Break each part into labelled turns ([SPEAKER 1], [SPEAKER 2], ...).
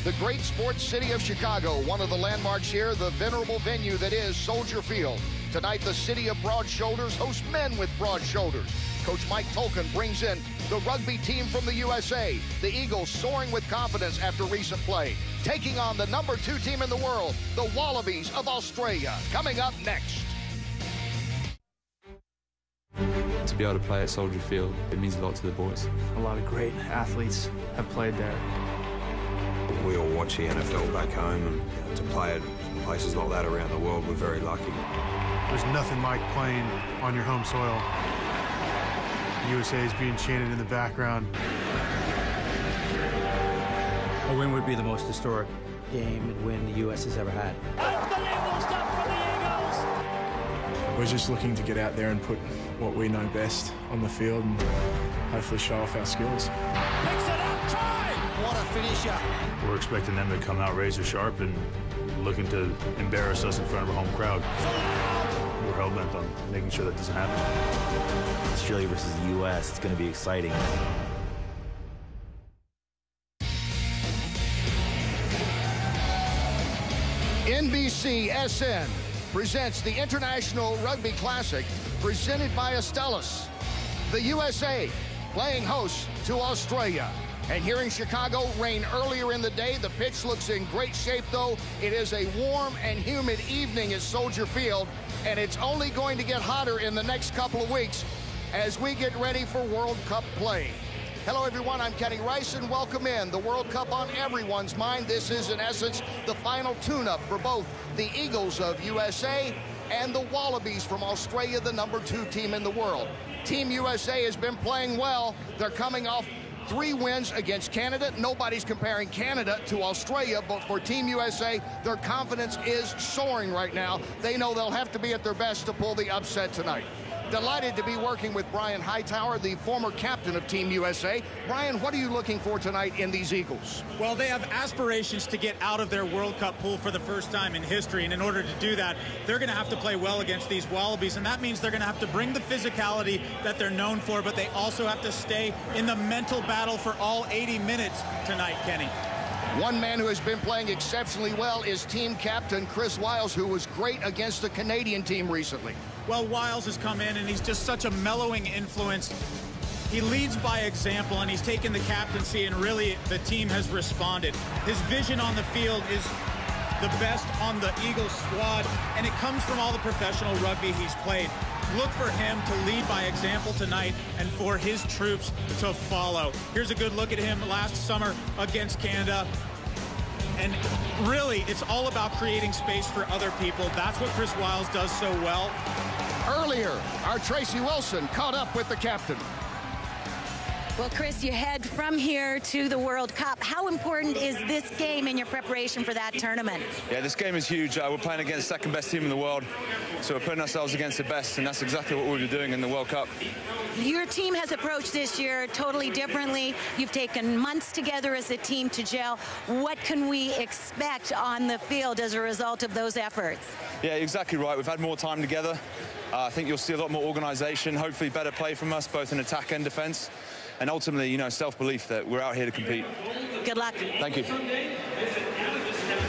[SPEAKER 1] the great sports city of Chicago, one of the landmarks here, the venerable venue that is Soldier Field. Tonight, the city of broad shoulders hosts men with broad shoulders. Coach Mike Tolkien brings in the rugby team from the USA. The Eagles soaring with confidence after recent play, taking on the #2 team in the world, the Wallabies of Australia. Coming up next.
[SPEAKER 2] To be able to play at Soldier Field, it means a lot to the boys.
[SPEAKER 3] A lot of great athletes have played there.
[SPEAKER 4] We all watch the NFL back home, and to play at places like that around the world, we're very lucky.
[SPEAKER 5] There's nothing like playing on your home soil. USA is being chanted in the background.
[SPEAKER 3] A win would be the most historic game and win the U.S. has ever had.
[SPEAKER 6] Unbelievable stuff from the Eagles!
[SPEAKER 7] We're just looking to get out there and put what we know best on the field and hopefully show off our skills.
[SPEAKER 6] Picks it up, try! What a finisher!
[SPEAKER 8] We're expecting them to come out razor sharp and looking to embarrass us in front of a home crowd. We're hell-bent on making sure that doesn't happen.
[SPEAKER 9] Australia versus the U.S., it's going to be exciting.
[SPEAKER 1] NBC-SN presents the International Rugby Classic presented by Astellas. The USA playing host to Australia. And here in Chicago, rain earlier in the day. The pitch looks in great shape, though. It is a warm and humid evening at Soldier Field, and it's only going to get hotter in the next couple of weeks as we get ready for World Cup play. Hello, everyone. I'm Kenny Rice, and welcome in. The World Cup on everyone's mind. This is, in essence, the final tune-up for both the Eagles of USA and the Wallabies from Australia, the #2 team in the world. Team USA has been playing well. They're coming off 3 wins against Canada. Nobody's comparing Canada to Australia, but for Team USA, their confidence is soaring right now. They know they'll have to be at their best to pull the upset tonight. Delighted to be working with Brian Hightower, the former captain of Team USA. Brian, what are you looking for tonight in these Eagles?
[SPEAKER 10] Well, they have aspirations to get out of their World Cup pool for the first time in history, and in order to do that, they're going to have to play well against these Wallabies, and that means they're going to have to bring the physicality that they're known for, but they also have to stay in the mental battle for all 80 minutes tonight, Kenny.
[SPEAKER 1] One man who has been playing exceptionally well is team captain Chris Wiles, who was great against the Canadian team recently.
[SPEAKER 10] Well, Wiles has come in, and he's just such a mellowing influence. He leads by example, and he's taken the captaincy, and really the team has responded. His vision on the field is the best on the Eagles squad, and it comes from all the professional rugby he's played. Look for him to lead by example tonight and for his troops to follow. Here's a good look at him last summer against Canada. And really, it's all about creating space for other people. That's what Chris Wiles does so well.
[SPEAKER 1] Earlier, our Tracy Wilson caught up with the captain.
[SPEAKER 11] Well, Chris, you head from here to the World Cup. How important is this game in your preparation for that tournament?
[SPEAKER 2] Yeah, this game is huge. We're playing against the second best team in the world, so we're putting ourselves against the best, and that's exactly what we'll be doing in the World Cup.
[SPEAKER 11] Your team has approached this year totally differently. You've taken months together as a team to gel. What can we expect on the field as a result of those efforts?
[SPEAKER 2] Yeah, exactly right. We've had more time together. I think you'll see a lot more organisation, hopefully better play from us, both in attack and defence. And ultimately, you know, self-belief that we're out here to compete.
[SPEAKER 11] Good luck.
[SPEAKER 2] Thank you.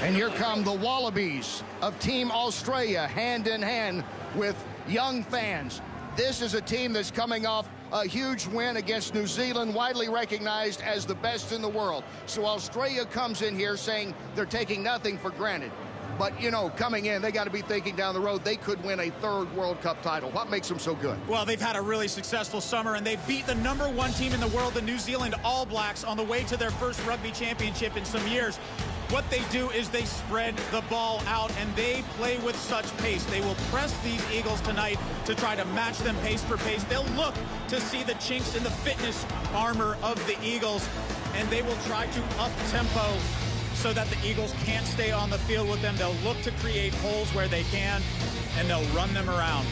[SPEAKER 1] And here come the Wallabies of Team Australia, hand in hand with young fans. This is a team that's coming off a huge win against New Zealand, widely recognized as the best in the world. So Australia comes in here saying they're taking nothing for granted. But, you know, coming in, they got to be thinking down the road they could win a 3rd World Cup title. What makes them so good?
[SPEAKER 10] Well, they've had a really successful summer, and they beat the #1 team in the world, the New Zealand All Blacks, on the way to their first rugby championship in some years. What they do is they spread the ball out, and they play with such pace. They will press these Eagles tonight to try to match them pace for pace. They'll look to see the chinks in the fitness armor of the Eagles, and they will try to up-tempo so that the Eagles can't stay on the field with them. They'll look to create holes where they can, and they'll run them around.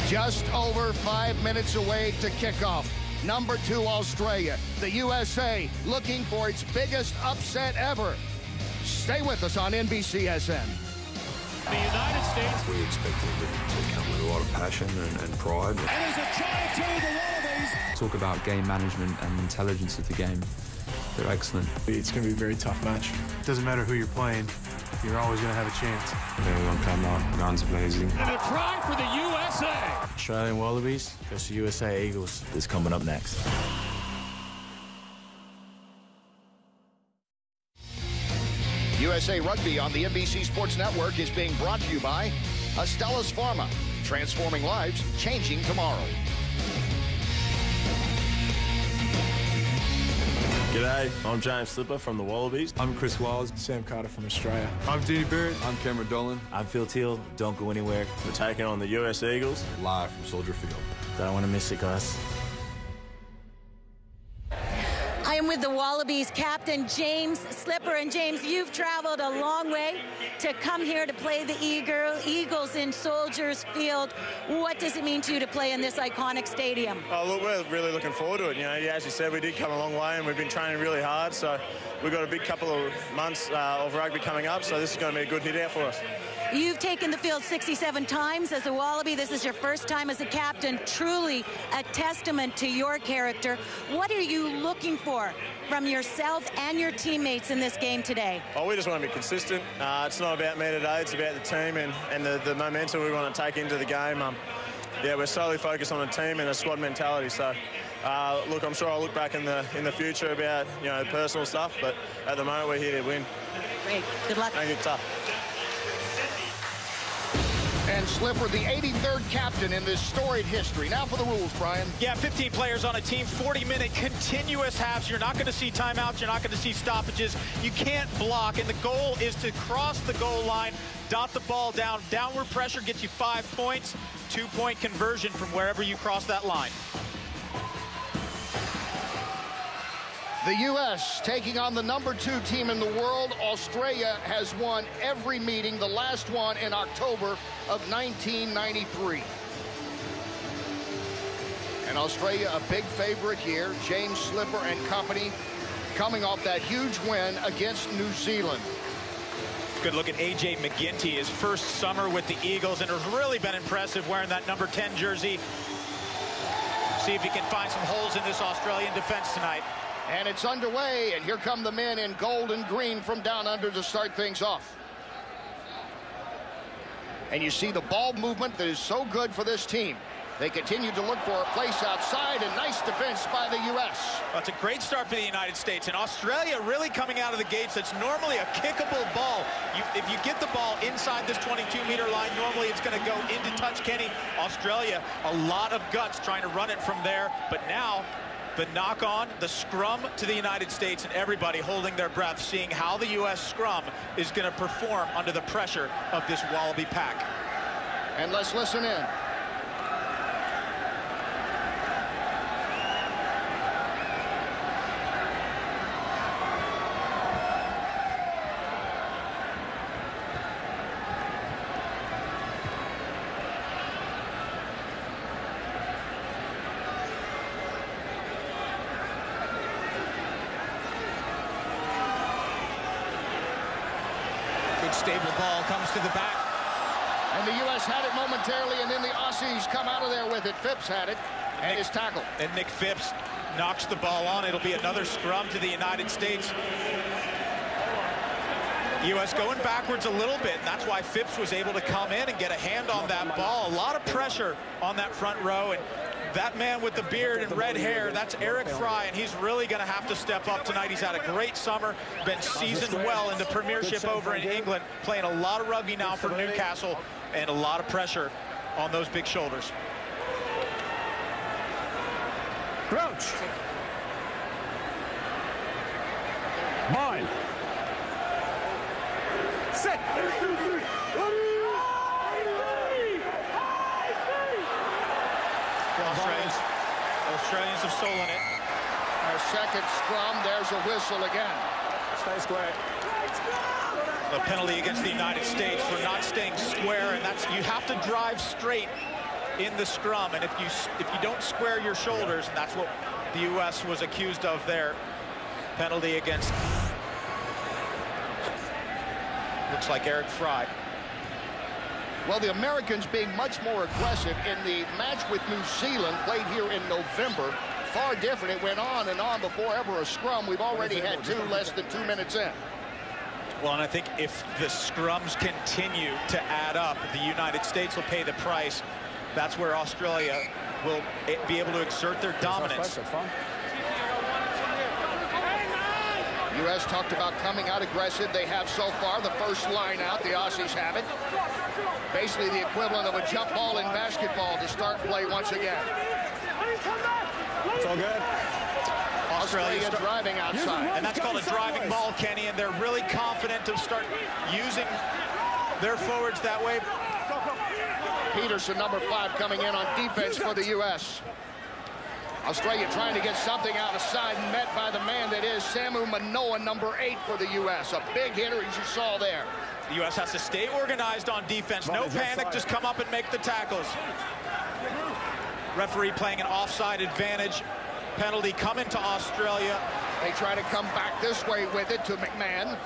[SPEAKER 1] Just over 5 minutes away to kickoff. #2 Australia. The USA looking for its biggest upset ever. Stay with us on NBC-SN.
[SPEAKER 6] The United States.
[SPEAKER 4] We expect them to come with a lot of passion and pride.
[SPEAKER 6] And there's a try to the Wallabies.
[SPEAKER 2] Talk about game management and intelligence of the game.
[SPEAKER 4] They're excellent.
[SPEAKER 7] It's going to be a very tough match.
[SPEAKER 5] Doesn't matter who you're playing, you're always going to have a chance.
[SPEAKER 4] They're going to come out guns blazing.
[SPEAKER 6] And a try for the USA.
[SPEAKER 3] Australian Wallabies versus USA Eagles is coming up next.
[SPEAKER 1] USA Rugby on the NBC Sports Network is being brought to you by Astellas Pharma, transforming lives, changing tomorrow.
[SPEAKER 12] G'day, I'm James Slipper from the Wallabies.
[SPEAKER 7] I'm Chris Wiles. Sam Carter from Australia. I'm Danny Barrett.
[SPEAKER 4] I'm Cameron Dolan.
[SPEAKER 9] I'm Phil Teal. Don't go anywhere.
[SPEAKER 12] We're taking on the US Eagles.
[SPEAKER 4] Live from Soldier Field.
[SPEAKER 3] Don't want to miss it, guys.
[SPEAKER 11] I am with the Wallabies captain, James Slipper. And James, you've traveled a long way to come here to play the Eagles in Soldiers Field. What does it mean to you to play in this iconic stadium?
[SPEAKER 12] Oh, look, we're really looking forward to it. You know, as you said, we did come a long way and we've been training really hard. So we've got a big couple of months of rugby coming up. So this is going to be a good hit out for us.
[SPEAKER 11] You've taken the field 67 times as a Wallaby. This is your first time as a captain. Truly a testament to your character. What are you looking for from yourself and your teammates in this game today?
[SPEAKER 12] Oh, we just want to be consistent. It's not about me today. It's about the team and the momentum we want to take into the game. Yeah, we're solely focused on the team and the squad mentality. So, look, I'm sure I'll look back in the future about, you know, personal stuff. But at the moment, we're here to win.
[SPEAKER 11] Great. Good luck.
[SPEAKER 12] Thank you. Tough.
[SPEAKER 1] And Slipper, the 83rd captain in this storied history. Now for the rules, Brian.
[SPEAKER 10] Yeah, 15 players on a team, 40-minute continuous halves. You're not going to see timeouts. You're not going to see stoppages. You can't block, and the goal is to cross the goal line, dot the ball down. Downward pressure gets you 5 points, 2-point conversion from wherever you cross that line.
[SPEAKER 1] The U.S. taking on the #2 team in the world. Australia has won every meeting, the last one in October of 1993. And Australia a big favorite here. James Slipper and company coming off that huge win against New Zealand.
[SPEAKER 10] Good look at A.J. McGinty, his first summer with the Eagles, and has really been impressive wearing that number 10 jersey. See if he can find some holes in this Australian defense tonight.
[SPEAKER 1] And it's underway, and here come the men in gold and green from down under to start things off. And you see the ball movement that is so good for this team. They continue to look for a place outside, and nice defense by the U.S.
[SPEAKER 10] Well, it's a great start for the United States. And Australia really coming out of the gates. That's normally a kickable ball. If you get the ball inside this 22-meter line, normally it's going to go into touch Kenny. Australia, a lot of guts trying to run it from there. But now, the knock-on, the scrum to the United States, and everybody holding their breath, seeing how the U.S. scrum is going to perform under the pressure of this Wallaby pack.
[SPEAKER 1] And let's listen in.
[SPEAKER 10] Stable ball comes to the back.
[SPEAKER 1] And the U.S. had it momentarily, and then the Aussies come out of there with it. Phipps had it, and his tackle.
[SPEAKER 10] And Nick Phipps knocks the ball on. It'll be another scrum to the United States. U.S. going backwards a little bit. That's why Phipps was able to come in and get a hand on that ball. A lot of pressure on that front row. And that man with the beard and red hair, that's Eric Fry, and he's really going to have to step up tonight. He's had a great summer, been seasoned well in the Premiership over in England, playing a lot of rugby now for Newcastle, and a lot of pressure on those big shoulders.
[SPEAKER 6] Crouch. Mine. Set.
[SPEAKER 10] Australians have stolen it.
[SPEAKER 1] Our second scrum, there's a whistle again.
[SPEAKER 6] Stay square.
[SPEAKER 10] A penalty against the United States for not staying square, and that's, you have to drive straight in the scrum, and if you don't square your shoulders, and that's what the U.S. was accused of there. Penalty against, looks like Eric Fry.
[SPEAKER 1] Well, the Americans being much more aggressive in the match with New Zealand, played here in November. far different. It went on and on before ever a scrum. We've already had 2 less than 2 minutes in.
[SPEAKER 10] Well, and I think if the scrums continue to add up, the United States will pay the price. That's where Australia will be able to exert their dominance.
[SPEAKER 1] U.S. talked about coming out aggressive. They have so far. The first line out, the Aussies have it. Basically the equivalent of a jump ball in basketball to start play once again.
[SPEAKER 6] It's all good.
[SPEAKER 1] Australia driving outside.
[SPEAKER 10] And that's called a driving ball, Kenny, and they're really confident to start using their forwards that way.
[SPEAKER 1] Peterson, number 5, coming in on defense for the U.S. Australia trying to get something out of side, met by the man that is Samu Manoa, number 8 for the U.S. A big hitter, as you saw there.
[SPEAKER 10] The U.S. has to stay organized on defense. No panic, just come up and make the tackles. Referee playing an offside advantage. Penalty coming to Australia.
[SPEAKER 1] They try to come back this way with it to McMahon.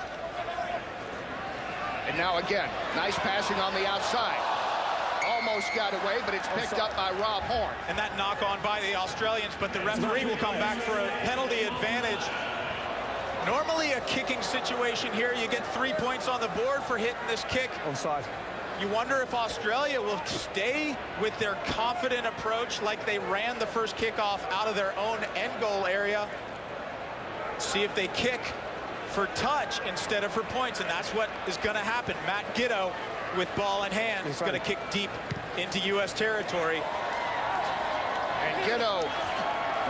[SPEAKER 1] And now again, nice passing on the outside. Almost got away, but it's picked up by Rob Horn.
[SPEAKER 10] And that knock on by the Australians, but the referee will come back for a penalty advantage. Normally a kicking situation here, you get 3 points on the board for hitting this kick.
[SPEAKER 6] Offside.
[SPEAKER 10] You wonder if Australia will stay with their confident approach like they ran the first kickoff out of their own end goal area. See if they kick for touch instead of for points, and that's what is going to happen. Matt Giddo with ball in hand is going to kick deep into U.S. territory.
[SPEAKER 1] And Giddo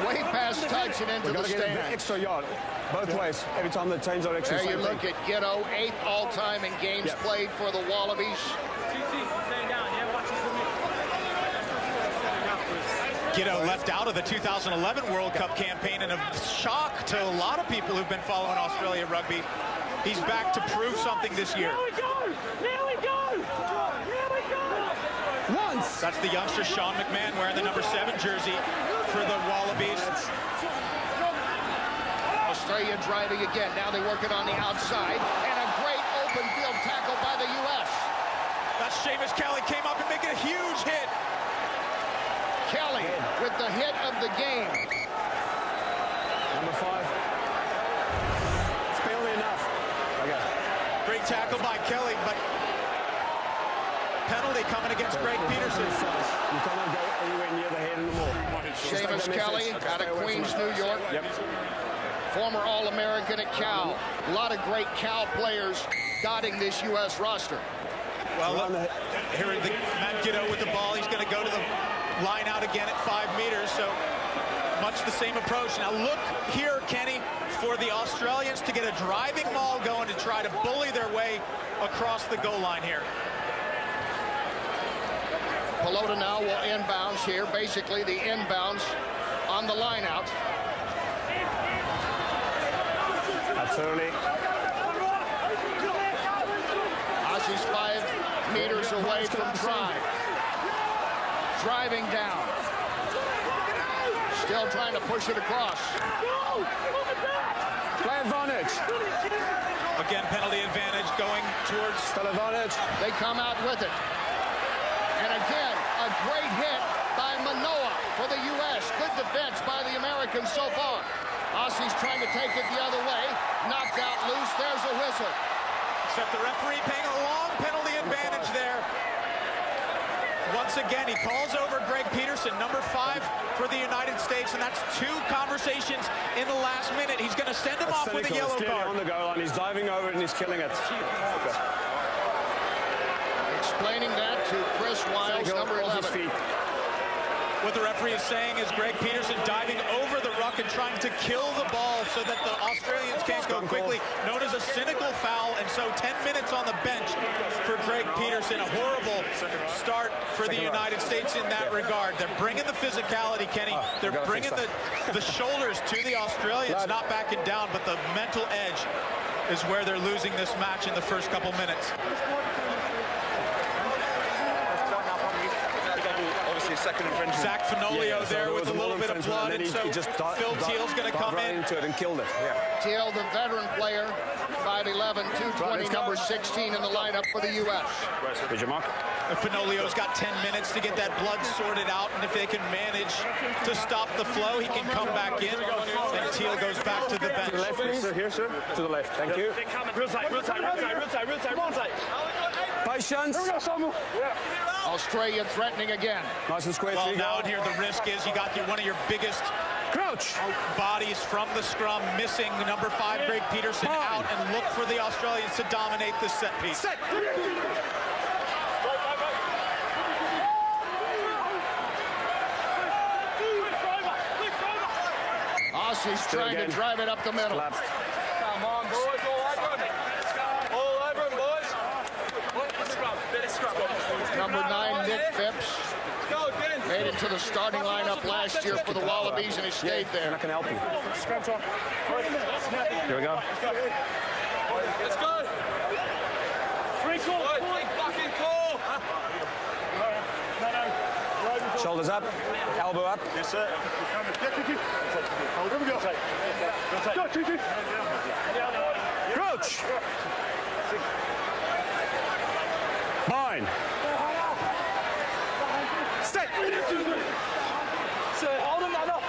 [SPEAKER 1] way past touch and into the stand.
[SPEAKER 6] Extra yard, both ways, every time they change our extra.
[SPEAKER 1] There you look at Giddo, 8th all-time in games played for the Wallabies.
[SPEAKER 10] Giddo left out of the 2011 World Cup campaign, and a shock to a lot of people who've been following Australia rugby. He's back to prove something this year.
[SPEAKER 6] There we go! There we go! There we go! Once!
[SPEAKER 10] That's the youngster Sean McMahon wearing the number 7 jersey for the Wallabies.
[SPEAKER 1] Australia driving again. Now they're working on the outside, and a great open field tackle by the U.S.
[SPEAKER 10] That's Seamus Kelly came up and making a huge hit.
[SPEAKER 1] Kelly with the hit of the game.
[SPEAKER 6] Number 5. It's barely enough. Okay.
[SPEAKER 10] Great tackle by Kelly, but penalty coming against Greg Peterson.
[SPEAKER 6] You cannot go anywhere near the head anymore.
[SPEAKER 1] Seamus Kelly out of Queens, New York.
[SPEAKER 6] Yep.
[SPEAKER 1] Former All-American at Cal. A lot of great Cal players dotting this U.S. roster.
[SPEAKER 10] Well, look, here Matt Giddo with the ball. He's going to go to the line out again at 5 meters, so much the same approach. Now look here, Kenny, for the Australians to get a driving maul going to try to bully their way across the goal line here.
[SPEAKER 1] Pelota now will inbounds here. Basically the inbounds on the line out.
[SPEAKER 6] That's early.
[SPEAKER 1] Aussies 5 meters away from try. Driving down. Still trying to push it across.
[SPEAKER 6] Play advantage.
[SPEAKER 10] Again, penalty advantage going towards...
[SPEAKER 6] Still advantage.
[SPEAKER 1] They come out with it. And again, a great hit by Manoa for the U.S. Good defense by the Americans so far. Aussies trying to take it the other way. Knocked out loose. There's a whistle.
[SPEAKER 10] Except the referee paying a long penalty advantage there. Once again, he calls over Greg Peterson, number 5 for the United States, and that's 2 conversations in the last minute. He's going to send him off with a yellow card.
[SPEAKER 6] On the goal line, he's diving over it and he's killing it. Okay.
[SPEAKER 1] Explaining that to Chris Wiles, number 11.
[SPEAKER 10] What the referee is saying is Greg Peterson diving over the ruck and trying to kill the ball so that the Australians can't go quickly, known as a cynical foul, and so 10 minutes on the bench for Greg Peterson. A horrible start for the United States in that regard. They're bringing the physicality, Kenny. They're bringing the shoulders to the Australians, not backing down, but the mental edge is where they're losing this match in the first couple minutes.
[SPEAKER 2] Second infringement.
[SPEAKER 10] Zach Fenolio there with a little bit of blood, and so Phil Teal's going to come in.
[SPEAKER 6] Into it and killed it.
[SPEAKER 1] Teal, the veteran player, 5'11", 7, 220, number 16 in the lineup for the U.S.
[SPEAKER 13] Did you mark?
[SPEAKER 10] Finolio's got 10 minutes to get that blood sorted out, and if they can manage to stop the flow, he can come back in, and Teal goes back to the bench.
[SPEAKER 13] To the left, please. Sir, here, sir. To the left. Thank you.
[SPEAKER 6] Real tight, real tight, real tight, real tight, real tight, real tight.
[SPEAKER 13] Patience.
[SPEAKER 1] Australia threatening again.
[SPEAKER 13] Nice and square.
[SPEAKER 10] Well, now here the risk is you got one of your biggest
[SPEAKER 13] crouch
[SPEAKER 10] bodies from the scrum missing. Number 5, Greg Peterson out, and look for the Australians to dominate this set piece.
[SPEAKER 13] Set.
[SPEAKER 1] Aussie's trying to drive it up the middle.
[SPEAKER 13] Collapsed.
[SPEAKER 6] Come on, boys, all over him. All over him, boys.
[SPEAKER 1] Number 9, Nick Phipps, made it to the starting lineup last year for the Wallabies, and he stayed there.
[SPEAKER 13] I can help you. Here we go.
[SPEAKER 6] Let's go. Free call. Fucking call.
[SPEAKER 13] Shoulders up. Elbow up.
[SPEAKER 6] Yes, sir. Here we go.
[SPEAKER 13] Crouch. Bind. Stay.
[SPEAKER 6] Sir, hold him up.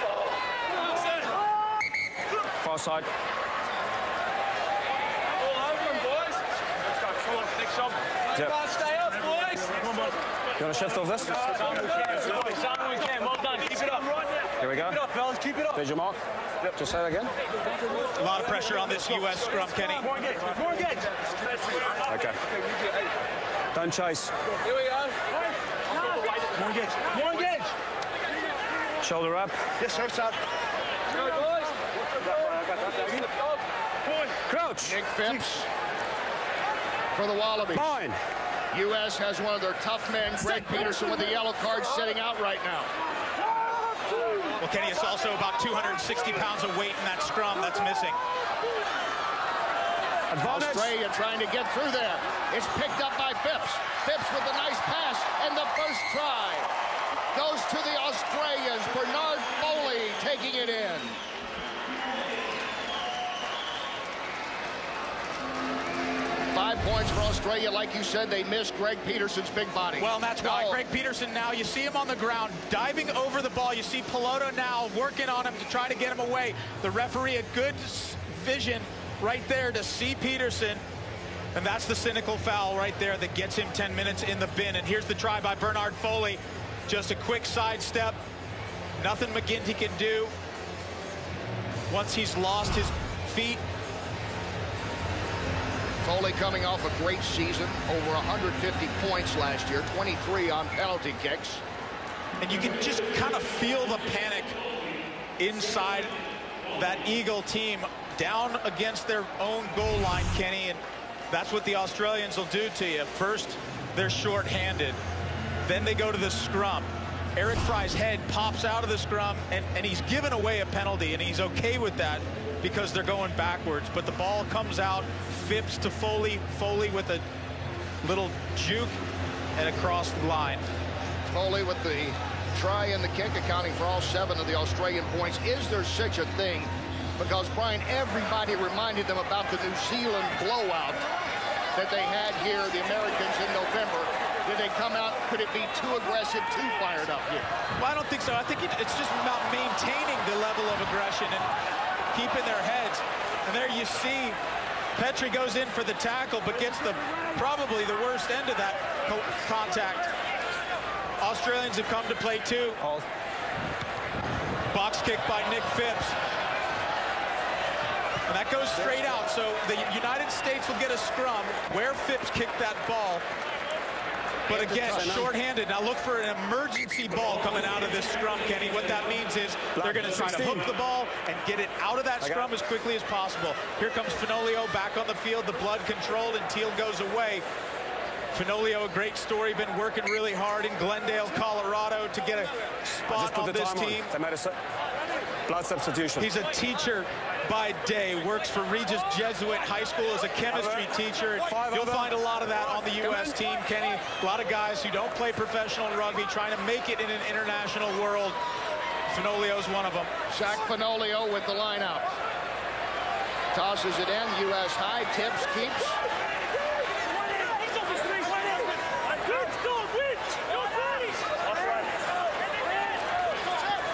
[SPEAKER 13] Far side.
[SPEAKER 6] All over him, boys. Come on, next shot.
[SPEAKER 13] Yep.
[SPEAKER 6] Stay up, boys.
[SPEAKER 13] You want to shift off this?
[SPEAKER 6] We can. Well done. Keep it up.
[SPEAKER 13] Here we go.
[SPEAKER 6] Keep it up, fellas. Keep it up.
[SPEAKER 13] Did you mark? Yep. Just say that again.
[SPEAKER 10] A lot of pressure on this U.S. scrum, Kenny.
[SPEAKER 6] More engage. More engage.
[SPEAKER 13] Okay. Don't chase.
[SPEAKER 6] Here we go. More engage. More engage.
[SPEAKER 13] Shoulder up.
[SPEAKER 6] Yes, sir, son. Go, boys.
[SPEAKER 13] Crouch.
[SPEAKER 1] Nick Phipps for the Wallabies.
[SPEAKER 13] Bind.
[SPEAKER 1] U.S. has one of their tough men, Greg Peterson, with the yellow card sitting out right now.
[SPEAKER 10] Well, Kenny, it's also about 260 pounds of weight in that scrum that's missing.
[SPEAKER 13] Advantage.
[SPEAKER 1] Australia trying to get through there. It's picked up by Phipps. Phipps with a nice pass, and the first try goes to the Australians. Bernard Foley taking it in. Five points for Australia. Like you said, they missed Greg Peterson's big body.
[SPEAKER 10] Well, and that's why Greg Peterson now, you see him on the ground, diving over the ball. You see Piloto now working on him to try to get him away. The referee, a good vision right there to see Peterson. And that's the cynical foul right there that gets him 10 minutes in the bin. And here's the try by Bernard Foley. Just a quick sidestep. Nothing McGinty can do once he's lost his feet.
[SPEAKER 1] Foley coming off a great season, over 150 points last year, 23 on penalty kicks.
[SPEAKER 10] And you can just kind of feel the panic inside that Eagle team down against their own goal line, Kenny, and that's what the Australians will do to you. First, they're short-handed. Then they go to the scrum. Eric Fry's head pops out of the scrum, and he's given away a penalty, and he's okay with that because they're going backwards. But the ball comes out, Phipps to Foley, Foley with a little juke and across the line.
[SPEAKER 1] Foley with the try and the kick, accounting for all 7 of the Australian points. Is there such a thing? Because, Brian, everybody reminded them about the New Zealand blowout that they had here, the Americans, in November. Did they come out? Could it be too aggressive, too fired up here?
[SPEAKER 10] Well, I don't think so. I think it's just about maintaining the level of aggression and keeping their heads. And there you see Petrie goes in for the tackle, but gets probably the worst end of that contact. Australians have come to play too. Box kick by Nick Phipps. And that goes straight out. So the United States will get a scrum where Phipps kicked that ball. But again, short-handed. Now look for an emergency ball coming out of this scrum, Kenny. What that means is they're going to try to hook the ball and get it out of that scrum as quickly as possible. Here comes Finolio back on the field. The blood controlled, and Teal goes away. Finolio, a great story, been working really hard in Glendale, Colorado to get a spot on this team.
[SPEAKER 13] They made a blood substitution.
[SPEAKER 10] He's a teacher by day, works for Regis Jesuit High School as a chemistry teacher. You'll find a lot of that on the U.S. team, Kenny. A lot of guys who don't play professional rugby trying to make it in an international world. Finolio's one of them.
[SPEAKER 1] Zach Finolio with the line out. tosses it in. U.S. high. Tips, keeps.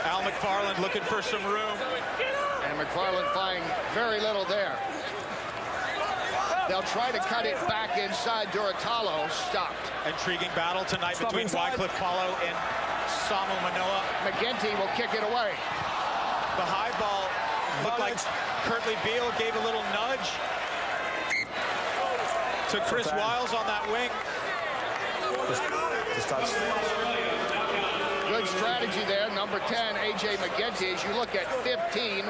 [SPEAKER 10] Al McFarland looking for some room.
[SPEAKER 1] And McFarland finding very little there. They'll try to cut it back inside. Duratalo stopped.
[SPEAKER 10] Intriguing battle tonight between Wycliffe Paulo and Samu Manoa.
[SPEAKER 1] McGinty will kick it away.
[SPEAKER 10] The high ball looked like Kurtley Beale gave a little nudge to Chris Wiles on that wing.
[SPEAKER 13] Just touch.
[SPEAKER 1] Good strategy there. Number 10, A.J. McGinty. As you look at 15,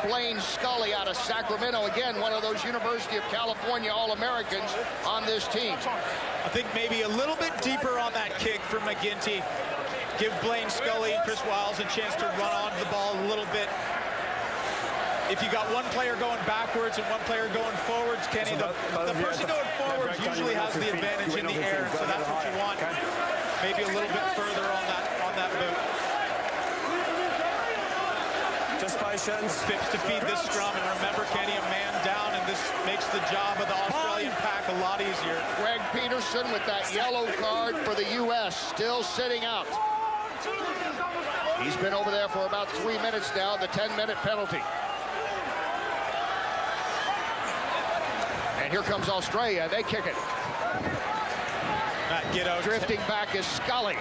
[SPEAKER 1] Blaine Scully out of Sacramento. Again, one of those University of California All-Americans on this team.
[SPEAKER 10] I think maybe a little bit deeper on that kick for McGinty. Give Blaine Scully and Chris Wiles a chance to run onto the ball a little bit. If you got one player going backwards and one player going forwards, Kenny, the person going forwards usually has the advantage in the air, so that's what you want. Maybe a little bit further on that boot.
[SPEAKER 13] Just patience.
[SPEAKER 10] Phipps to feed this scrum, and remember, Kenny, a man down, and this makes the job of the Australian pack a lot easier.
[SPEAKER 1] Greg Peterson with that yellow card for the U.S. still sitting out. He's been over there for about 3 minutes now, the 10-minute penalty. And here comes Australia. They kick it. Drifting back is Scully.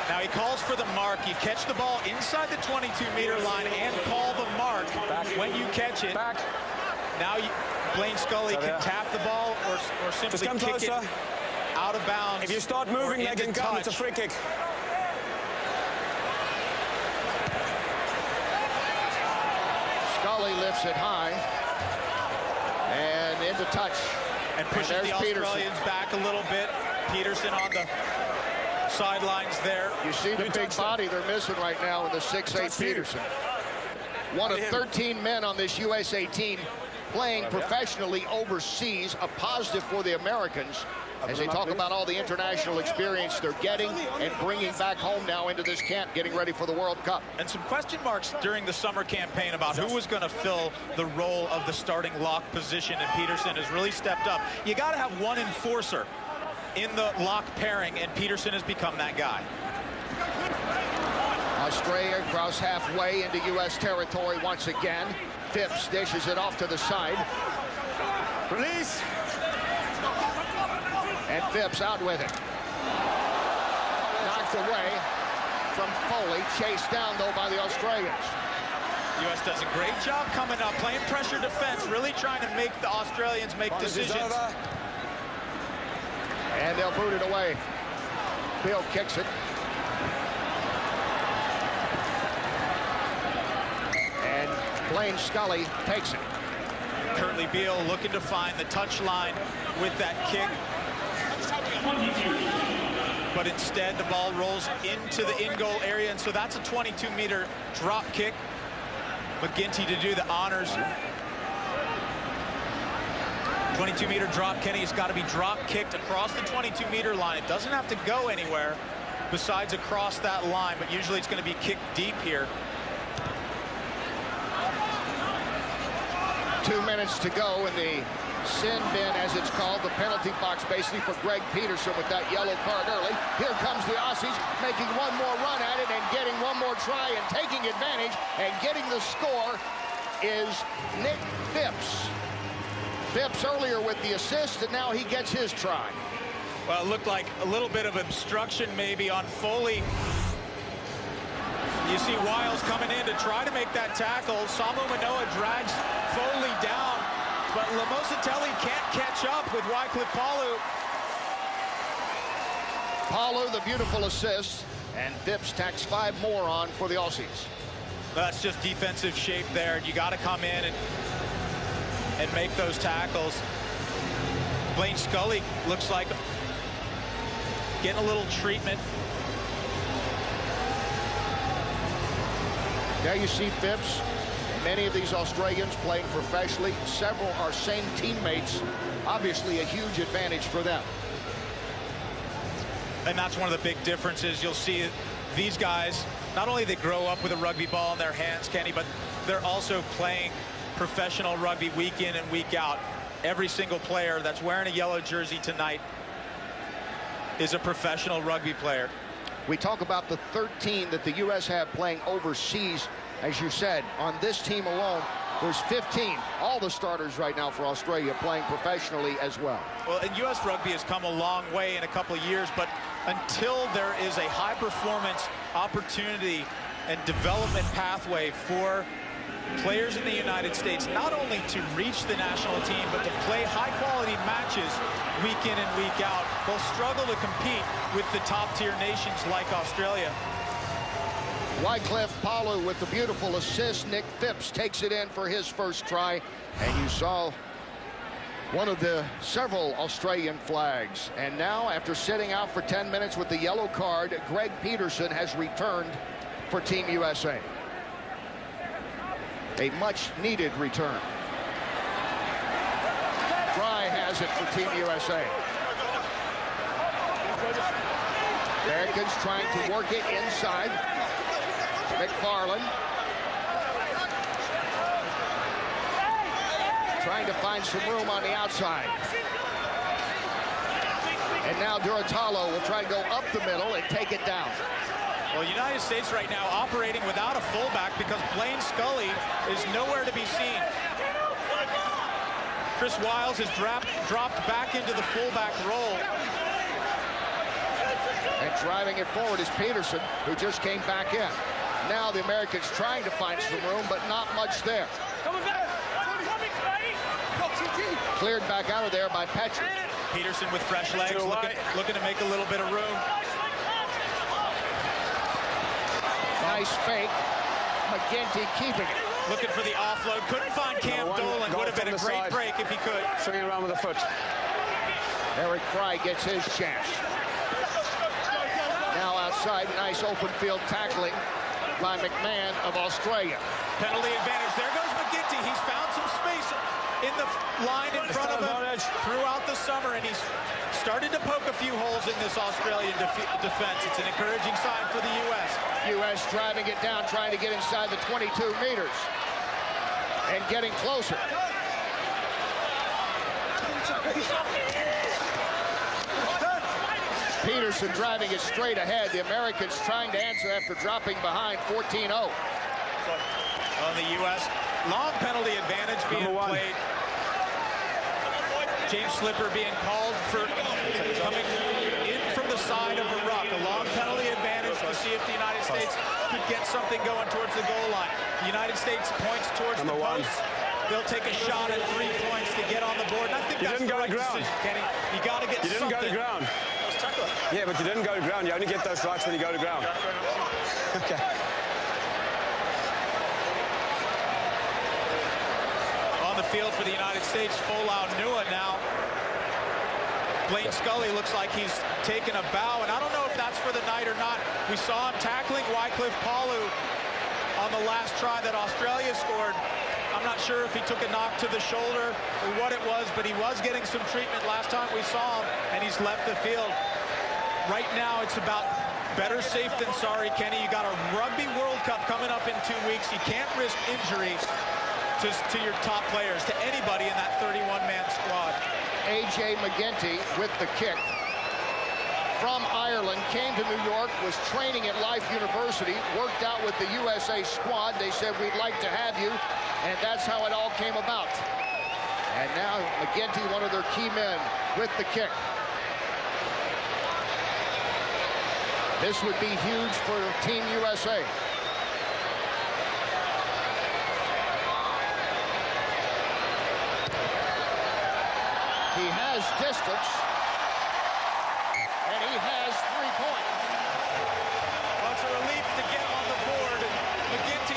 [SPEAKER 10] Now he calls for the mark. You catch the ball inside the 22-meter line and call the mark when you catch it. Now Blaine Scully can tap the ball or simply kick it out of bounds.
[SPEAKER 13] If you start moving, they can come. It's a free kick.
[SPEAKER 1] Scully lifts it high and into touch.
[SPEAKER 10] And pushes the Australians back a little bit. Peterson on the sidelines there.
[SPEAKER 1] You see the big body they're missing right now in the 6'8" Peterson. One of 13 men on this USA team playing professionally overseas, a positive for the Americans as they talk about all the international experience they're getting and bringing back home now into this camp, getting ready for the World Cup.
[SPEAKER 10] And some question marks during the summer campaign about who was going to fill the role of the starting lock position, and Peterson has really stepped up. You got to have one enforcer in the lock pairing, and Peterson has become that guy.
[SPEAKER 1] Australia cross halfway into U.S. territory once again. Phipps dishes it off to the side.
[SPEAKER 13] Release.
[SPEAKER 1] And Phipps out with it. Knocked away from Foley. Chased down, though, by the Australians.
[SPEAKER 10] U.S. does a great job coming up, playing pressure defense, really trying to make the Australians make decisions.
[SPEAKER 1] And they'll boot it away. Bill kicks it. And Blaine Scully takes it.
[SPEAKER 10] Kurtley Beale looking to find the touch line with that kick. But instead, the ball rolls into the in-goal area, and so that's a 22-meter drop kick. McGinty to do the honors. 22-meter drop, Kenny, has got to be drop kicked across the 22-meter line. It doesn't have to go anywhere besides across that line, but usually it's going to be kicked deep here.
[SPEAKER 1] 2 minutes to go in the sin bin, as it's called, the penalty box, basically for Greg Peterson with that yellow card early. Here comes the Aussies making one more run at it and getting one more try and taking advantage, and getting the score is Nick Phipps. Phipps earlier with the assist, and now he gets his try.
[SPEAKER 10] Well, it looked like a little bit of obstruction maybe on Foley. You see Wiles coming in to try to make that tackle. Samu Manoa drags Foley down, but Lamosatelli can't catch up with Wycliffe Paulo.
[SPEAKER 1] Paulo, the beautiful assist, and Phipps tacks 5 more on for the Aussies.
[SPEAKER 10] That's just defensive shape there. You got to come in and make those tackles. Blaine Scully looks like getting a little treatment.
[SPEAKER 1] There you see Phipps. Many of these Australians playing professionally. Several are same teammates. Obviously a huge advantage for them.
[SPEAKER 10] And that's one of the big differences. You'll see these guys, not only they grow up with a rugby ball in their hands, Kenny, but they're also playing professional rugby week in and week out. Every single player that's wearing a yellow jersey tonight is a professional rugby player.
[SPEAKER 1] We talk about the 13 that the U.S. have playing overseas. As you said, on this team alone, there's 15, all the starters right now for Australia playing professionally as well.
[SPEAKER 10] Well, and U.S. rugby has come a long way in a couple of years, but until there is a high-performance opportunity and development pathway for players in the United States, not only to reach the national team, but to play high-quality matches week in and week out, they'll struggle to compete with the top-tier nations like Australia.
[SPEAKER 1] Wycliffe Palu with the beautiful assist. Nick Phipps takes it in for his first try. And you saw one of the several Australian flags. And now, after sitting out for 10 minutes with the yellow card, Greg Peterson has returned for Team USA. A much-needed return. Fry has it for Team USA. Americans trying to work it inside. McFarland trying to find some room on the outside. And now Duratalo will try to go up the middle and take it down.
[SPEAKER 10] Well, United States right now operating without a fullback because Blaine Scully is nowhere to be seen. Chris Wiles has dropped back into the fullback role.
[SPEAKER 1] And driving it forward is Peterson, who just came back in. Now the Americans trying to find some room, but not much there. Cleared back out of there by Petrie.
[SPEAKER 10] Peterson with fresh legs, looking to make a little bit of room.
[SPEAKER 1] Nice fake. McGinty keeping it.
[SPEAKER 10] Looking for the offload. Couldn't find Cam Dolan. Would have been a great break if he could.
[SPEAKER 13] Swinging around with a foot.
[SPEAKER 1] Eric Fry gets his chance. Now outside, nice open field tackling by McMahon of Australia.
[SPEAKER 10] Penalty advantage. There goes McGinty. He's found some space in the line in front of him throughout the summer, and he's started to poke a few holes in this Australian defense. It's an encouraging sign for the U.S.
[SPEAKER 1] U.S. driving it down, trying to get inside the 22 meters and getting closer. Peterson driving it straight ahead. The Americans trying to answer after dropping behind 14-0.
[SPEAKER 10] On the U.S., long penalty advantage being played. James Slipper being called for coming in from the side of a ruck. A long penalty advantage to see if the United States could get something going towards the goal line. The United States points towards the post. They'll take a shot at 3 points to get on the board. And I think that's the right decision, Kenny. You got to get something.
[SPEAKER 13] You didn't go to ground. Yeah, but you didn't go to ground. You only get those rights when you go to ground. Okay.
[SPEAKER 10] On the field for the United States, Folau Nua now. Blaine Scully looks like he's taken a bow, and I don't know if that's for the night or not. We saw him tackling Wycliffe Palu on the last try that Australia scored. I'm not sure if he took a knock to the shoulder or what it was, but he was getting some treatment last time we saw him, and he's left the field. Right now, it's about better safe than sorry, Kenny. You got a Rugby World Cup coming up in 2 weeks. You can't risk injury to your top players, to anybody in that 31-man squad.
[SPEAKER 1] A.J. McGinty with the kick. From Ireland, came to New York, was training at Life University, worked out with the USA squad. They said, we'd like to have you, and that's how it all came about. And now McGinty, one of their key men, with the kick. This would be huge for Team USA. He has distance, and he has 3 points.
[SPEAKER 10] Well, it's a relief to get on the board. And McGinty,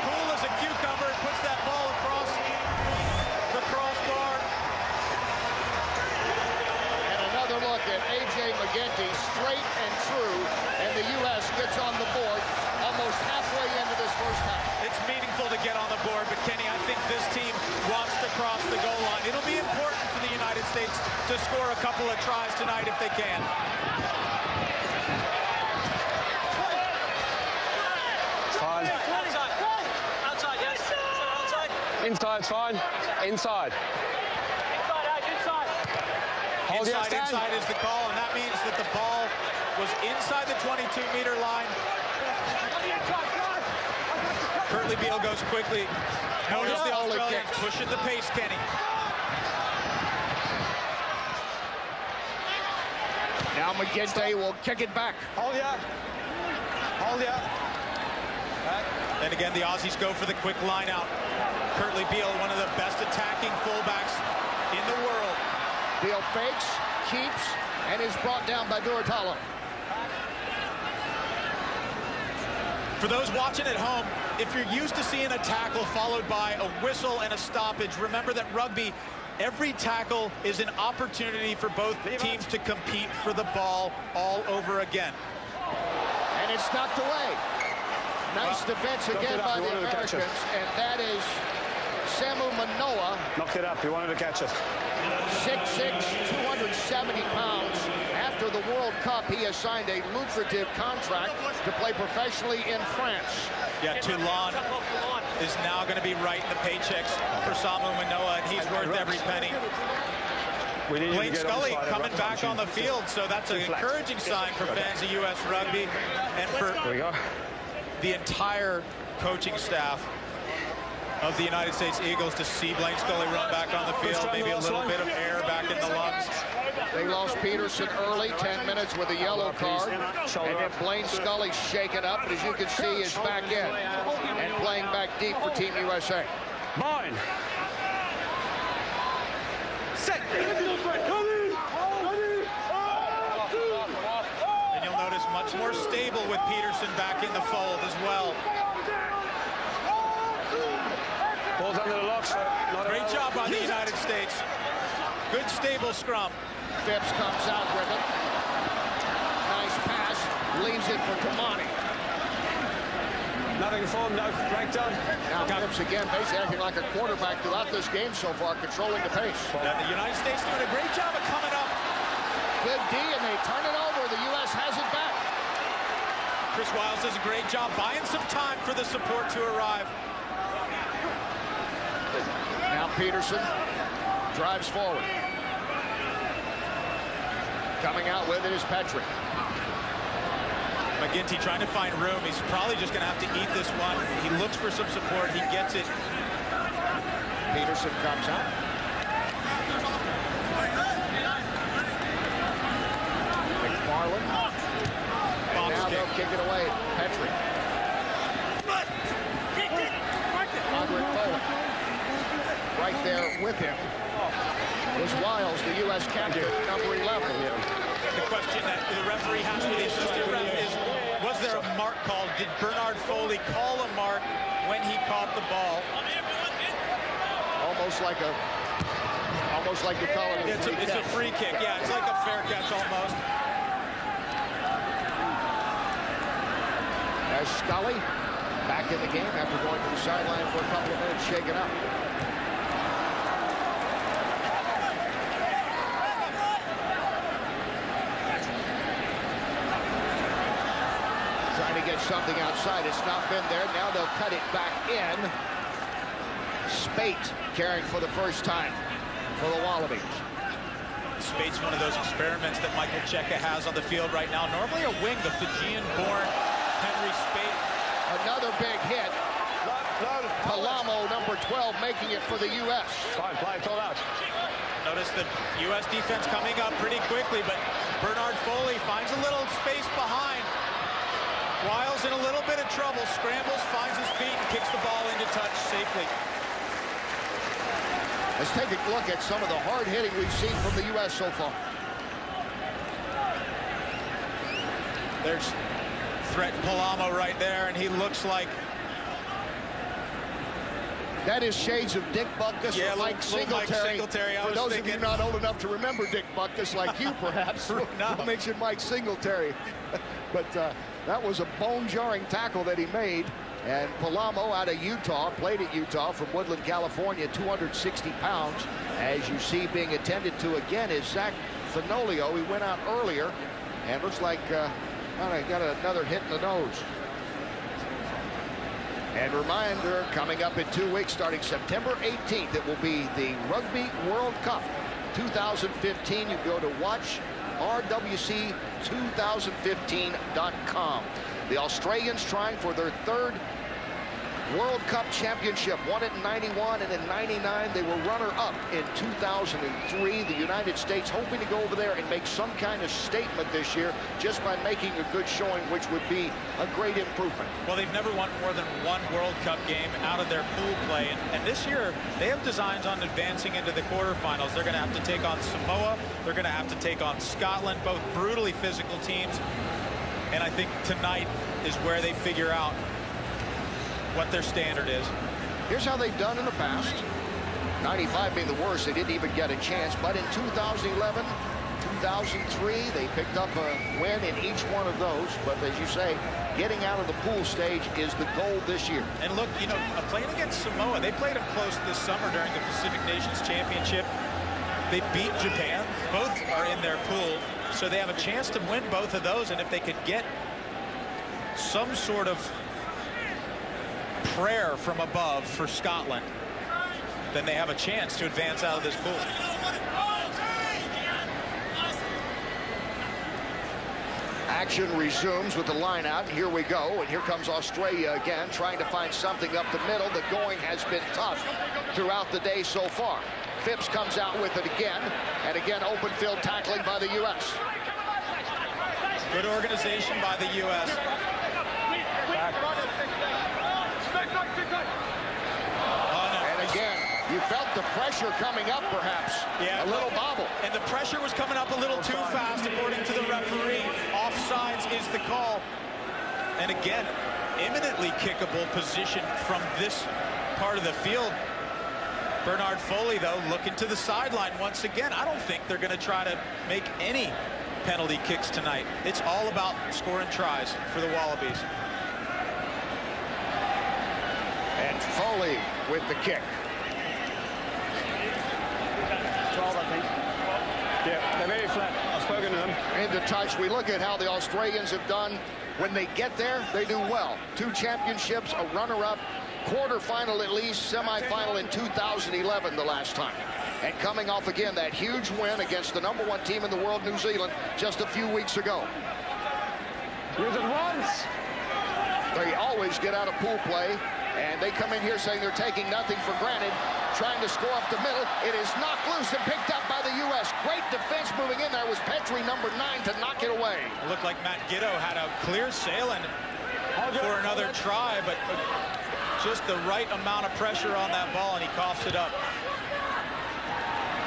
[SPEAKER 10] cool as a cucumber, puts that ball across the crossbar.
[SPEAKER 1] And another look at A.J. McGinty, straight and true, and the U.S. gets on the board almost halfway into this first half.
[SPEAKER 10] It's meaningful to get on the board, but Kenny, I think this team wants to cross the goal line. It'll be important for the United States to score a couple of tries tonight if they can.
[SPEAKER 13] Fine.
[SPEAKER 6] Outside, yes. Outside.
[SPEAKER 13] Inside's fine. Inside.
[SPEAKER 6] Inside.
[SPEAKER 10] Inside is the call, and that means that the ball was inside the 22-meter line. Curtly Beal goes quickly. Notice the Australians pushing the pace, Kenny.
[SPEAKER 1] Now McGinty will kick it back.
[SPEAKER 13] Hold ya.
[SPEAKER 10] And again, the Aussies go for the quick line out. Curtly Beal, one of the best attacking fullbacks in the world.
[SPEAKER 1] Beal fakes, keeps, and is brought down by Duratalo.
[SPEAKER 10] For those watching at home, if you're used to seeing a tackle followed by a whistle and a stoppage, remember that rugby, every tackle is an opportunity for both teams to compete for the ball all over again.
[SPEAKER 1] And it's knocked away. Nice defense again by the Americans, and that is Samu Manoa.
[SPEAKER 13] Knocked it up. He wanted to catch it.
[SPEAKER 1] 6'6", 270 pounds. After the World Cup, he has signed a lucrative contract to play professionally in France.
[SPEAKER 10] Yeah, Toulon is now going to be writing the paychecks for Samu Manoa, and he's worth every penny. Blaine Scully coming back on the field, so that's an encouraging sign for fans of U.S. rugby and for the entire coaching staff of the United States Eagles to see Blaine Scully run back on the field, maybe a little bit of air back in the lungs.
[SPEAKER 1] They lost Peterson early, 10 minutes with a yellow card, and then Blaine Scully shaken up, but as you can see, is back in and playing back deep for Team USA.
[SPEAKER 13] Mine.
[SPEAKER 6] Set.
[SPEAKER 10] And you'll notice much more stable with Peterson back in the fold as well.
[SPEAKER 13] Ball's under the locks.
[SPEAKER 10] Great job by the United States. Good stable scrum.
[SPEAKER 1] Phipps comes out with it. Nice pass. Leaves it for Kamani.
[SPEAKER 13] Nothing for him, no breakdown.
[SPEAKER 1] Now Phipps again basically acting like a quarterback throughout this game so far, controlling the pace.
[SPEAKER 10] Yeah, the United States doing a great job of coming up.
[SPEAKER 1] Good D, and they turn it over. The U.S. has it back.
[SPEAKER 10] Chris Wiles does a great job buying some time for the support to arrive.
[SPEAKER 1] Now Peterson drives forward. Coming out with it is Petrie.
[SPEAKER 10] McGinty trying to find room. He's probably just going to have to eat this one. He looks for some support. He gets it.
[SPEAKER 1] Peterson comes out. McFarland. And now they'll kick it away. Petrie. Andre Foley. Right there with him was Wiles, the U.S. captain, number 11.
[SPEAKER 10] The question that the referee has with the assistant ref is, was there a mark called? Did Bernard Foley call a mark when he caught the ball?
[SPEAKER 1] Almost like you call it a free
[SPEAKER 10] catch. It's a free kick. Yeah, it's like a fair catch almost.
[SPEAKER 1] As Scully back in the game after going to the sideline for a couple of minutes, shaken up. Trying to get something outside. It's not been there. Now they'll cut it back in. Spate carrying for the first time for the Wallabies.
[SPEAKER 10] Spate's one of those experiments that Michael Cheika has on the field right now. Normally a wing, the Fijian-born Henry Spate.
[SPEAKER 1] Another big hit. Palamo, number 12, making it for the U.S.
[SPEAKER 13] Fine play, it's all out.
[SPEAKER 10] Notice the U.S. defense coming up pretty quickly, but Bernard Foley finds a little space behind. Wiles in a little bit of trouble, scrambles, finds his feet, and kicks the ball into touch safely.
[SPEAKER 1] Let's take a look at some of the hard hitting we've seen from the U.S. so far.
[SPEAKER 10] There's Threat Palamo right there, and he looks like...
[SPEAKER 1] That is shades of Dick Butkus or Mike Singletary. For those of you not old enough to remember Dick Butkus, like you perhaps, we'll mention Mike Singletary. But that was a bone-jarring tackle that he made. And Palamo out of Utah, played at Utah from Woodland, California, 260 pounds. As you see, being attended to again is Zach Fenolio. He went out earlier and looks like got another hit in the nose. And reminder, coming up in 2 weeks, starting September 18th, it will be the Rugby World Cup 2015. You go to watchrwc2015.com. The Australians trying for their third World Cup championship, won it in '91, and in '99 they were runner-up in 2003. The United States hoping to go over there and make some kind of statement this year just by making a good showing, which would be a great improvement.
[SPEAKER 10] Well, they've never won more than one World Cup game out of their pool play, and this year they have designs on advancing into the quarterfinals. They're going to have to take on Samoa. They're going to have to take on Scotland, both brutally physical teams, and I think tonight is where they figure out what their standard is.
[SPEAKER 1] Here's how they've done in the past. 95 being the worst, they didn't even get a chance. But in 2011, 2003, they picked up a win in each one of those. But as you say, getting out of the pool stage is the goal this year.
[SPEAKER 10] And look, you know, playing against Samoa, they played them close this summer during the Pacific Nations Championship. They beat Japan. Both are in their pool, so they have a chance to win both of those. And if they could get some sort of prayer from above for Scotland, then they have a chance to advance out of this pool.
[SPEAKER 1] Action resumes with the line out. Here we go, and here comes Australia again, trying to find something up the middle. The going has been tough throughout the day so far. Phipps comes out with it again, and again open field tackling by the U.S.
[SPEAKER 10] Good organization by the U.S.
[SPEAKER 1] And again, you felt the pressure coming up, perhaps.
[SPEAKER 10] Yeah,
[SPEAKER 1] a little bobble.
[SPEAKER 10] And the pressure was coming up a little too fast, according to the referee. Offsides is the call. And again, imminently kickable position from this part of the field. Bernard Foley, though, looking to the sideline once again. I don't think they're going to try to make any penalty kicks tonight. It's all about scoring tries for the Wallabies.
[SPEAKER 1] And Foley with the kick.
[SPEAKER 13] 12, I think. Yeah, they're very flat. I've spoken to them.
[SPEAKER 1] Into touch. We look at how the Australians have done. When they get there, they do well. 2 championships, a runner-up, quarterfinal at least, semifinal in 2011 the last time. And coming off again that huge win against the #1 team in the world, New Zealand, just a few weeks ago.
[SPEAKER 13] Use it once.
[SPEAKER 1] They always get out of pool play. And they come in here saying they're taking nothing for granted, trying to score up the middle. It is knocked loose and picked up by the U.S. Great defense moving in there was Petrie, number 9, to knock it away.
[SPEAKER 10] It looked like Matt Giddo had a clear sailing for another try, but just the right amount of pressure on that ball, and he coughs it up.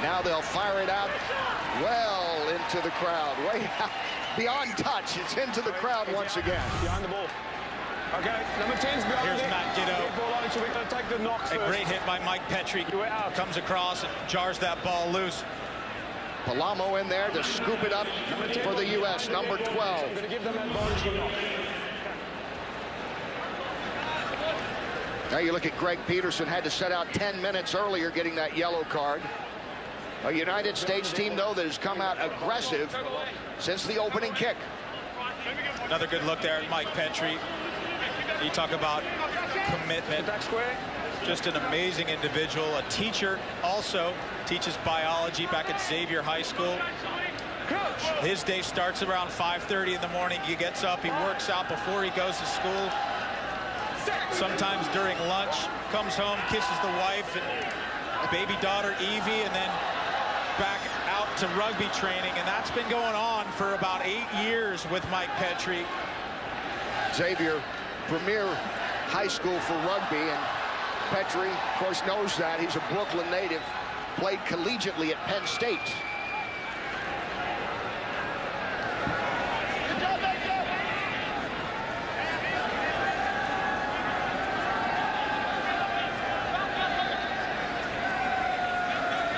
[SPEAKER 1] Now they'll fire it out well into the crowd. Way out, beyond touch. It's into the crowd once again.
[SPEAKER 13] Behind the ball. Okay, number 10's behind.
[SPEAKER 10] Here's Matt Giddo.
[SPEAKER 13] So we're going to take the knocks
[SPEAKER 10] A
[SPEAKER 13] first.
[SPEAKER 10] great hit by Mike Petrie. Comes across and jars that ball loose.
[SPEAKER 1] Palamo in there to scoop it up for the U.S. Number 12.
[SPEAKER 13] I'm going to give them that bonus for knock.
[SPEAKER 1] Now you look at Greg Peterson, had to set out 10 minutes earlier getting that yellow card. A United States team, though, that has come out aggressive since the opening kick.
[SPEAKER 10] Another good look there at Mike Petrie. You talk about commitment. Just an amazing individual. A teacher, also teaches biology back at Xavier High School. His day starts around 5:30 in the morning. He gets up, he works out before he goes to school. Sometimes during lunch, comes home, kisses the wife and baby daughter Evie, and then back out to rugby training. And that's been going on for about 8 years with Mike Petrie.
[SPEAKER 1] Xavier, premier high school for rugby, and Petrie, of course, knows that. He's a Brooklyn native, played collegiately at Penn State.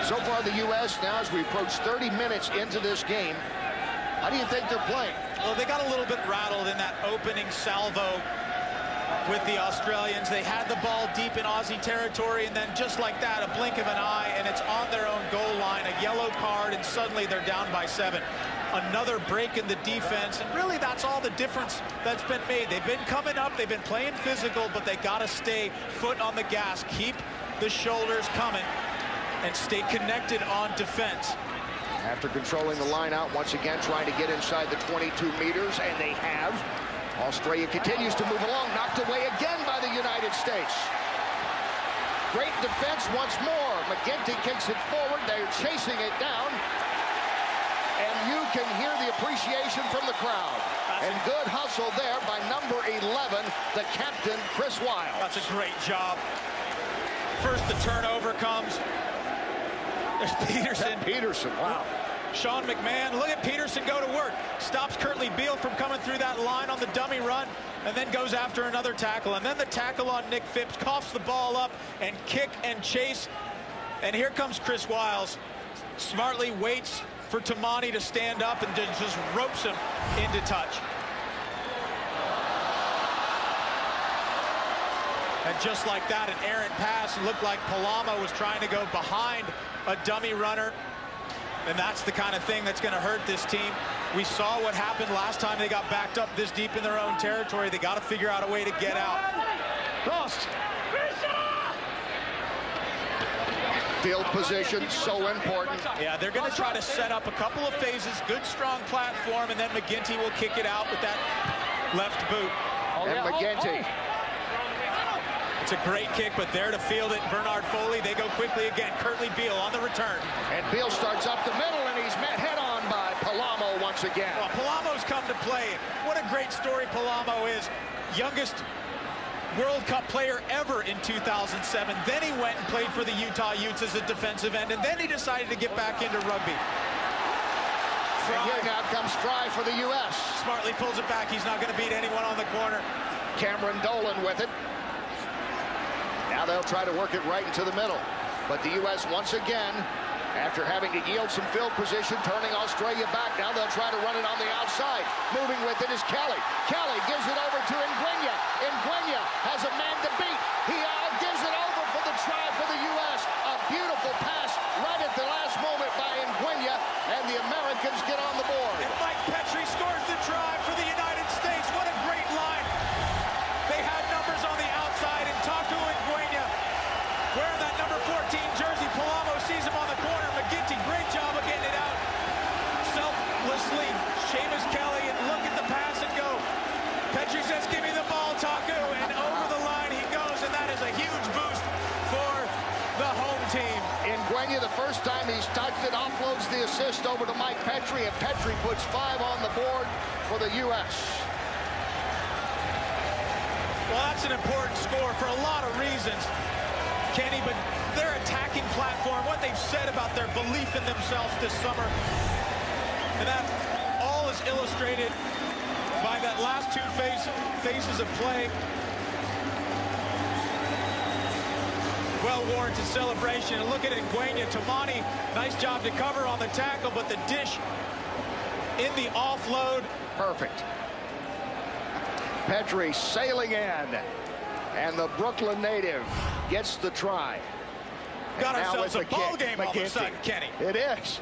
[SPEAKER 1] So far, the U.S. now, as we approach 30 minutes into this game, how do you think they're playing?
[SPEAKER 10] Well, they got a little bit rattled in that opening salvo with the Australians. They had the ball deep in Aussie territory, and then just like that, a blink of an eye, and it's on their own goal line, a yellow card, and suddenly they're down by 7. another break in the defense, and really that's all the difference that's been made. They've been coming up, they've been playing physical, but they got to stay foot on the gas, keep the shoulders coming, and stay connected on defense.
[SPEAKER 1] After controlling the line out, once again trying to get inside the 22 meters, and they have. Australia continues to move along, knocked away again by the United States. Great defense once more. McGinty kicks it forward. They're chasing it down. And you can hear the appreciation from the crowd. And good hustle there by number 11, the captain, Chris Wiles.
[SPEAKER 10] That's a great job. First, the turnover comes. There's Peterson.
[SPEAKER 1] Peterson, wow.
[SPEAKER 10] Sean McMahon, look at Peterson go to work. Stops Kurtley Beale from coming through that line on the dummy run, and then goes after another tackle. And then the tackle on Nick Phipps, coughs the ball up and kick and chase. And here comes Chris Wiles. Smartly waits for Tamani to stand up and just ropes him into touch. And just like that, an errant pass. Looked like Palama was trying to go behind a dummy runner. And that's the kind of thing that's going to hurt this team. We saw what happened last time they got backed up this deep in their own territory. They got to figure out a way to get out.
[SPEAKER 1] Lost. Field position, so important.
[SPEAKER 10] Yeah, they're going to try to set up a couple of phases. Good, strong platform, and then McGinty will kick it out with that left boot.
[SPEAKER 1] And McGinty.
[SPEAKER 10] It's a great kick, but there to field it, Bernard Foley. They go quickly again. Kurtley Beale on the return.
[SPEAKER 1] And Beale starts up the middle, and he's met head-on by Palamo once again.
[SPEAKER 10] Well, Palamo's come to play. What a great story Palamo is. Youngest World Cup player ever in 2007. Then he went and played for the Utah Utes as a defensive end, and then he decided to get back into rugby.
[SPEAKER 1] And here now comes Fry for the U.S.
[SPEAKER 10] Smartly pulls it back. He's not going to beat anyone on the corner.
[SPEAKER 1] Cameron Dolan with it. Now they'll try to work it right into the middle. But the U.S. once again, after having to yield some field position, turning Australia back. Now they'll try to run it on the outside. Moving with it is Kelly. Kelly gives it over to Nguyen. Nguyen has a man to beat. He gives it over for the try for the U.S. A beautiful pass right at the last moment by Nguyen, and the Americans get on the board.
[SPEAKER 10] And Mike Petrie scores the try for the United States. What a great line. They had numbers on the outside, and Taku Nguyen wearing that number 14 jersey. Palamo sees him on the corner. McGinty, great job of getting it out. Selflessly, Seamus Kelly, and look at the pass and go. Petrie says, give me the ball, Taku, and over the line he goes, and that is a huge boost for the home team.
[SPEAKER 1] Nguyen, the first time he's touched it, offloads the assist over to Mike Petrie, and Petrie puts 5 on the board for the U.S.
[SPEAKER 10] Well, that's an important score for a lot of reasons, Kenny, but their attacking platform, what they've said about their belief in themselves this summer, and that all is illustrated by that last 2 phases of play. Well-warranted celebration. And look at Nguyen. Tamani, nice job to cover on the tackle, but the dish in the offload.
[SPEAKER 1] Perfect. Petrie sailing in, and the Brooklyn native gets the try.
[SPEAKER 10] Got ourselves a ball game all of a sudden, Kenny.
[SPEAKER 1] It is.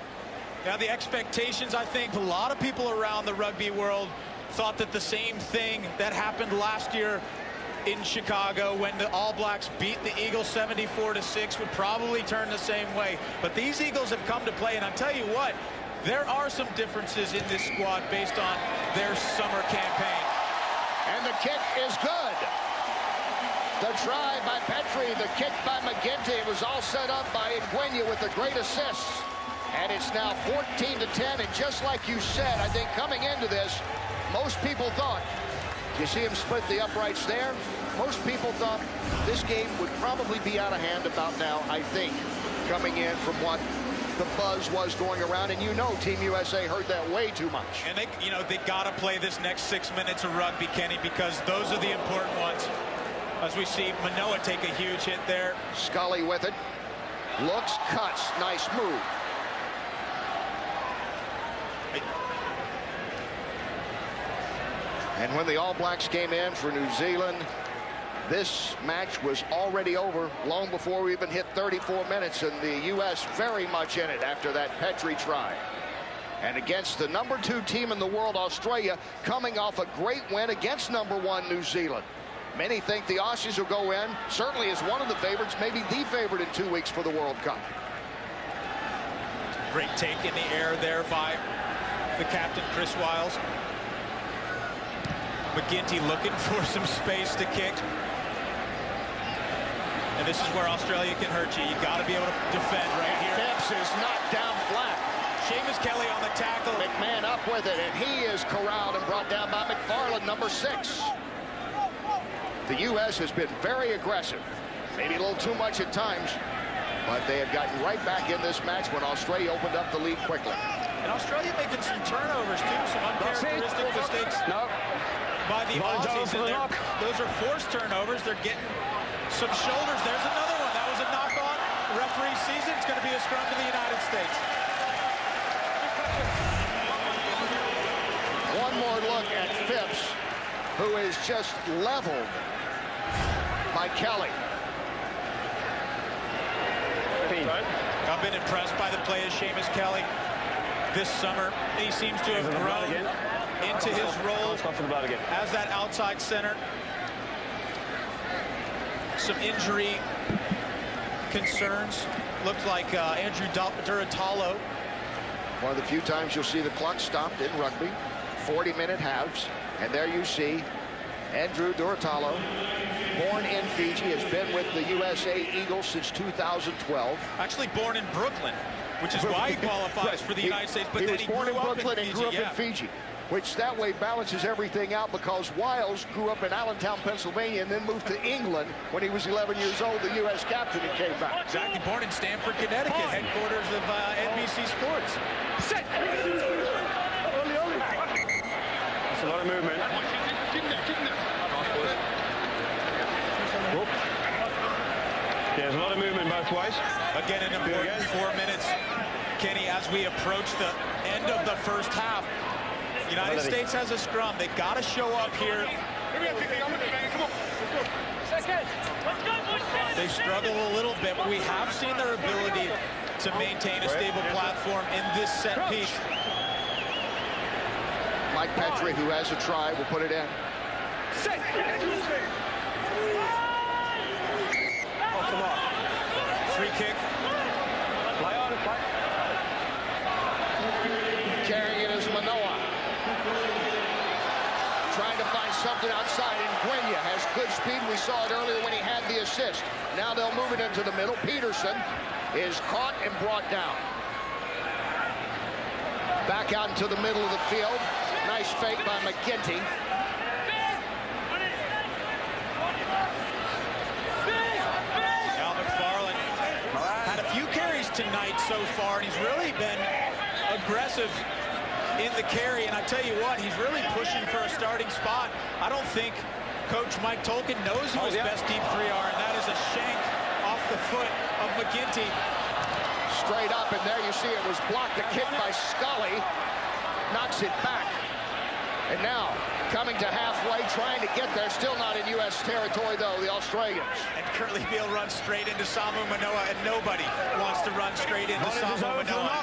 [SPEAKER 10] Now the expectations, I think, a lot of people around the rugby world thought that the same thing that happened last year in Chicago when the All Blacks beat the Eagles 74-6 would probably turn the same way. But these Eagles have come to play, and I'll tell you what, there are some differences in this squad based on their summer campaign.
[SPEAKER 1] And the kick is good. The try by Petrie, the kick by McGinty. It was all set up by Nguyen with a great assist. And it's now 14-10. And just like you said, I think coming into this, most people thought, you see him split the uprights there? Most people thought this game would probably be out of hand about now, I think, coming in from what the buzz was going around. And you know Team USA heard that way too much.
[SPEAKER 10] And they got to play this next 6 minutes of rugby, Kenny, because those are the important ones. As we see Manoa take a huge hit there.
[SPEAKER 1] Scully with it. Looks, cuts. Nice move. And when the All Blacks came in for New Zealand, this match was already over long before we even hit 34 minutes, and the U.S. very much in it after that Petrie try. And against the #2 team in the world, Australia, coming off a great win against #1 New Zealand. Many think the Aussies will go in, certainly as one of the favorites, maybe the favorite in 2 weeks for the World Cup.
[SPEAKER 10] Great take in the air there by the captain, Chris Wiles. McGinty looking for some space to kick. And this is where Australia can hurt you. You got to be able to defend right here.
[SPEAKER 1] Phipps is knocked down flat.
[SPEAKER 10] Seamus Kelly on the tackle.
[SPEAKER 1] McMahon up with it, and he is corralled and brought down by McFarland, #6. The U.S. has been very aggressive, maybe a little too much at times, but they have gotten right back in this match when Australia opened up the lead quickly.
[SPEAKER 10] And Australia making some turnovers, too, some uncharacteristic mistakes by the Aussies. And those are forced turnovers. They're getting some shoulders. There's another one. That was a knock-on. The referee sees it. It's going to be a scrum to the United States.
[SPEAKER 1] One more look at Phipps, who is just leveled by Kelly.
[SPEAKER 10] I've been impressed by the play of Seamus Kelly this summer. He seems to have grown into his role as that outside center. Some injury concerns. Looked like Andrew Duratalo.
[SPEAKER 1] One of the few times you'll see the clock stopped in rugby. 40-minute halves. And there you see Andrew Duratalo, born in Fiji, has been with the USA Eagles since 2012.
[SPEAKER 10] Actually born in Brooklyn, which is why he qualifies for the United States. But
[SPEAKER 1] he
[SPEAKER 10] then
[SPEAKER 1] was
[SPEAKER 10] he
[SPEAKER 1] born in
[SPEAKER 10] grew up
[SPEAKER 1] Brooklyn and grew up in Fiji, which that way balances everything out, because Wiles grew up in Allentown, Pennsylvania, and then moved to England when he was 11 years old, the U.S. captain, and came back.
[SPEAKER 10] Exactly, born in Stamford, Connecticut, headquarters of NBC Sports.
[SPEAKER 13] Set. That's a lot of movement. Yeah, there's a lot of movement both ways.
[SPEAKER 10] Again, an important 4 minutes, Kenny, as we approach the end of the first half. United States has a scrum. They've got to show up here. They struggle a little bit, but we have seen their ability to maintain a stable platform in this set piece.
[SPEAKER 1] Mike Petrie, who has a try, will put it in.
[SPEAKER 13] Set.
[SPEAKER 10] Free kick.
[SPEAKER 13] Play on, play.
[SPEAKER 1] Carrying it is Manoa. Trying to find something outside, and Gwenya has good speed. We saw it earlier when he had the assist. Now they'll move it into the middle. Peterson is caught and brought down. Back out into the middle of the field. Nice fake by McGinty.
[SPEAKER 10] Al McFarland had a few carries tonight so far, and he's really been aggressive in the carry. And I tell you what, he's really pushing for a starting spot. I don't think Coach Mike Tolkin knows who his best deep three are, and that is a shank off the foot of McGinty.
[SPEAKER 1] Straight up, and there you see it was blocked. The kick by Scully knocks it back. And now, coming to halfway, trying to get there. Still not in U.S. territory, though, the Australians.
[SPEAKER 10] And Curtly Beale runs straight into Samu Manoa, and nobody wants to run straight into Samu Manoa.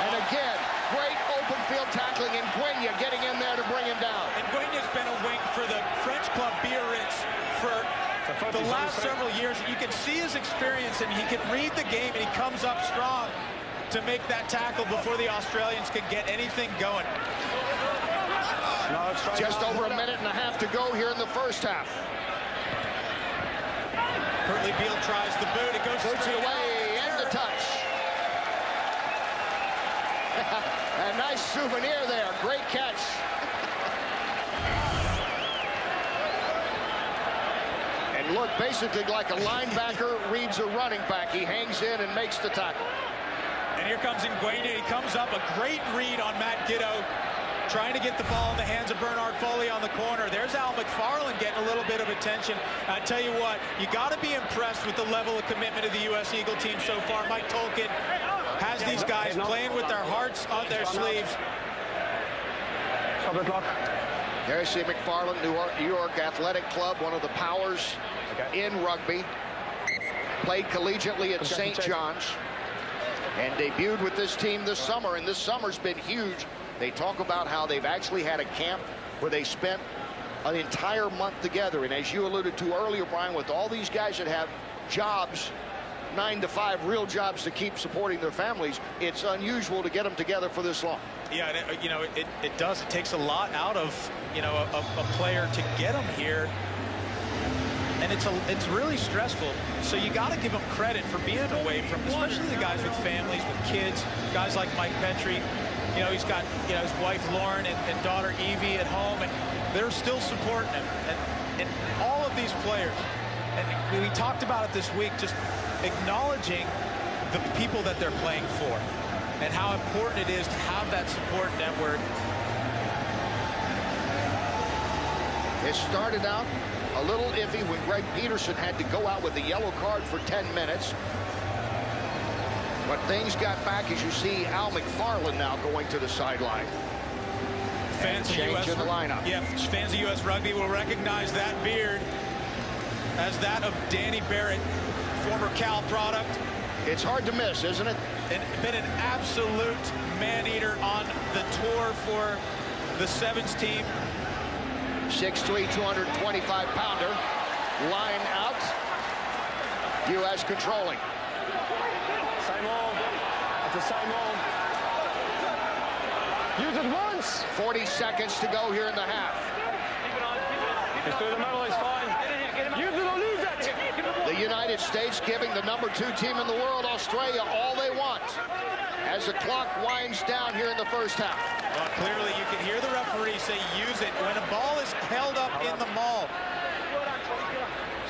[SPEAKER 1] And again, great open field tackling, and Gwenya getting in there to bring him down.
[SPEAKER 10] And Gwenya's been a wing for the French club Biarritz for the last several years. You can see his experience, and he can read the game, and he comes up strong to make that tackle before the Australians can get anything going.
[SPEAKER 1] Just over a minute and a half to go here in the first half.
[SPEAKER 10] Curtly Beale tries the boot. It goes straight
[SPEAKER 1] away, and the touch. A nice souvenir there. Great catch. And look, basically like a linebacker reads a running back. He hangs in and makes the tackle.
[SPEAKER 10] And here comes Gwenya. He comes up, a great read on Matt Giddo, trying to get the ball in the hands of Bernard Foley on the corner. There's Al McFarland getting a little bit of attention. I tell you what, you got to be impressed with the level of commitment of the U.S. Eagle team so far. Mike Tolkin has these guys playing with their hearts on their sleeves.
[SPEAKER 13] Stop the clock.
[SPEAKER 1] There you see McFarland, New York Athletic Club, one of the powers in rugby. Played collegiately at St. John's. and debuted with this team this summer, and this summer's been huge. They talk about how they've actually had a camp where they spent an entire month together, and as you alluded to earlier, Brian, with all these guys that have jobs, 9 to 5 real jobs to keep supporting their families, it's unusual to get them together for this long.
[SPEAKER 10] Yeah, you know, it does. It takes a lot out of, you know, a player to get them here. And it's really stressful. So you got to give them credit for being away from, especially the guys with families, with kids, guys like Mike Petrie. You know, he's got, you know, his wife Lauren and daughter Evie at home, and they're still supporting him. And all of these players, and we talked about it this week, just acknowledging the people that they're playing for and how important it is to have that support network.
[SPEAKER 1] It started out a little iffy when Greg Peterson had to go out with a yellow card for 10 minutes. But things got back as you see Al McFarland now going to the sideline.
[SPEAKER 10] Fans of
[SPEAKER 1] change in the lineup.
[SPEAKER 10] Yeah, fans of U.S. Rugby will recognize that beard as that of Danny Barrett, former Cal product.
[SPEAKER 1] It's hard to miss, isn't it?
[SPEAKER 10] And been an absolute man-eater on the tour for the Sevens team.
[SPEAKER 1] 6'3", 225-pounder. Line out. U.S. controlling.
[SPEAKER 13] Same all. It's the same all. Use it once.
[SPEAKER 1] 40 seconds to go here in the half.
[SPEAKER 13] Just through the middle is fine. Use it or lose it.
[SPEAKER 1] The United States giving the #2 team in the world, Australia, all they want as the clock winds down here in the first half.
[SPEAKER 10] Well, clearly you can hear the referee say use it when a ball is held up in the maul.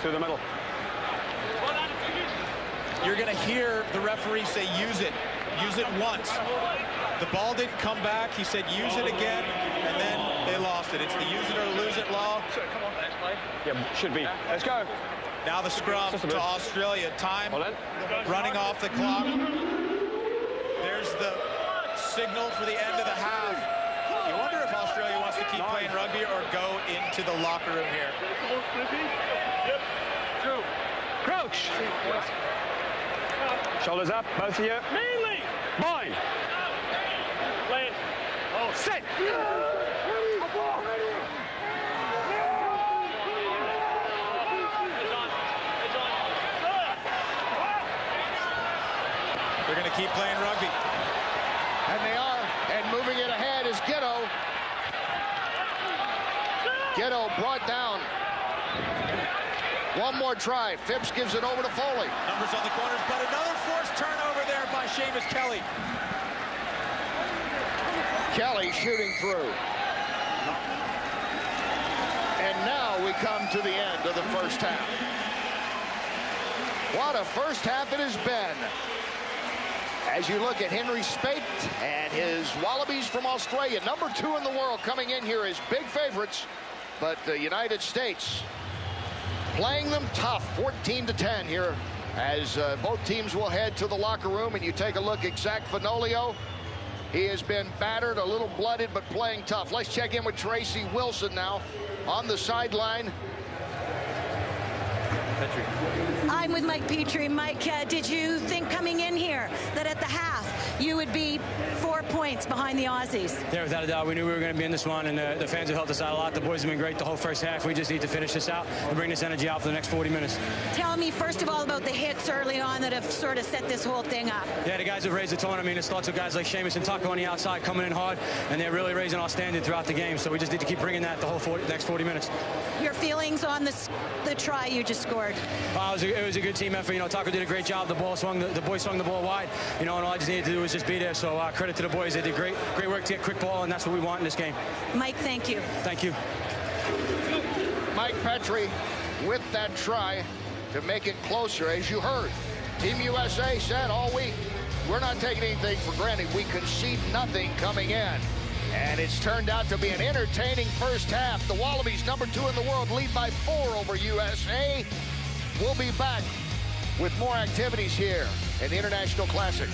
[SPEAKER 13] Through the middle.
[SPEAKER 10] You're going to hear the referee say use it. Use it once. The ball didn't come back. He said use it again, and then they lost it. It's the use it or lose it law.
[SPEAKER 13] Yeah, should be. Let's go.
[SPEAKER 10] Now the scrum to Australia. Time running off the clock. There's the signal for the end of the half. You wonder if Australia wants to keep playing rugby or go into the locker room here.
[SPEAKER 13] Crouch. Shoulders up, both of you.
[SPEAKER 6] Mainly.
[SPEAKER 13] Bind.
[SPEAKER 6] Land. Oh,
[SPEAKER 13] set.
[SPEAKER 10] They're going to keep playing rugby.
[SPEAKER 1] And they are. And moving it ahead is Ghetto. Ghetto brought down. One more try. Phipps gives it over to Foley.
[SPEAKER 10] Numbers on the corners, but another forced turnover there by Seamus Kelly.
[SPEAKER 1] Kelly shooting through. And now we come to the end of the first half. What a first half it has been. As you look at Henry Spate and his Wallabies from Australia, #2 in the world, coming in here as big favorites, but the United States playing them tough, 14-10 here, as both teams will head to the locker room. And you take a look at Zach Fenolio. He has been battered, a little blooded, but playing tough. Let's check in with Tracy Wilson now on the sideline.
[SPEAKER 11] I'm with Mike Petrie. Mike, did you think coming in here that at the half you would be 4 points behind the Aussies?
[SPEAKER 3] Yeah, without a doubt. We knew we were going to be in this one, and the fans have helped us out a lot. The boys have been great the whole first half. We just need to finish this out and bring this energy out for the next 40 minutes.
[SPEAKER 11] Tell me, first of all, about the hits early on that have sort of set this whole thing up.
[SPEAKER 3] Yeah, the guys have raised the tone. I mean, it starts with guys like Seamus and Tucker on the outside coming in hard, and they're really raising our standard throughout the game. So we just need to keep bringing that the whole next 40 minutes.
[SPEAKER 11] Your feelings on the try you just scored?
[SPEAKER 3] It was a good team effort. You know, Tucker did a great job. The boys swung the ball wide. You know, and all I just needed to do was just be there. So credit to the boys. They did great work to get quick ball, and that's what we want in this game.
[SPEAKER 11] Mike, thank you.
[SPEAKER 3] Thank you.
[SPEAKER 1] Mike Petrie with that try to make it closer. As you heard, Team USA said all week, we're not taking anything for granted. We concede nothing coming in. And it's turned out to be an entertaining first half. The Wallabies, #2 in the world, lead by 4 over USA. We'll be back with more activities here at the International Classic.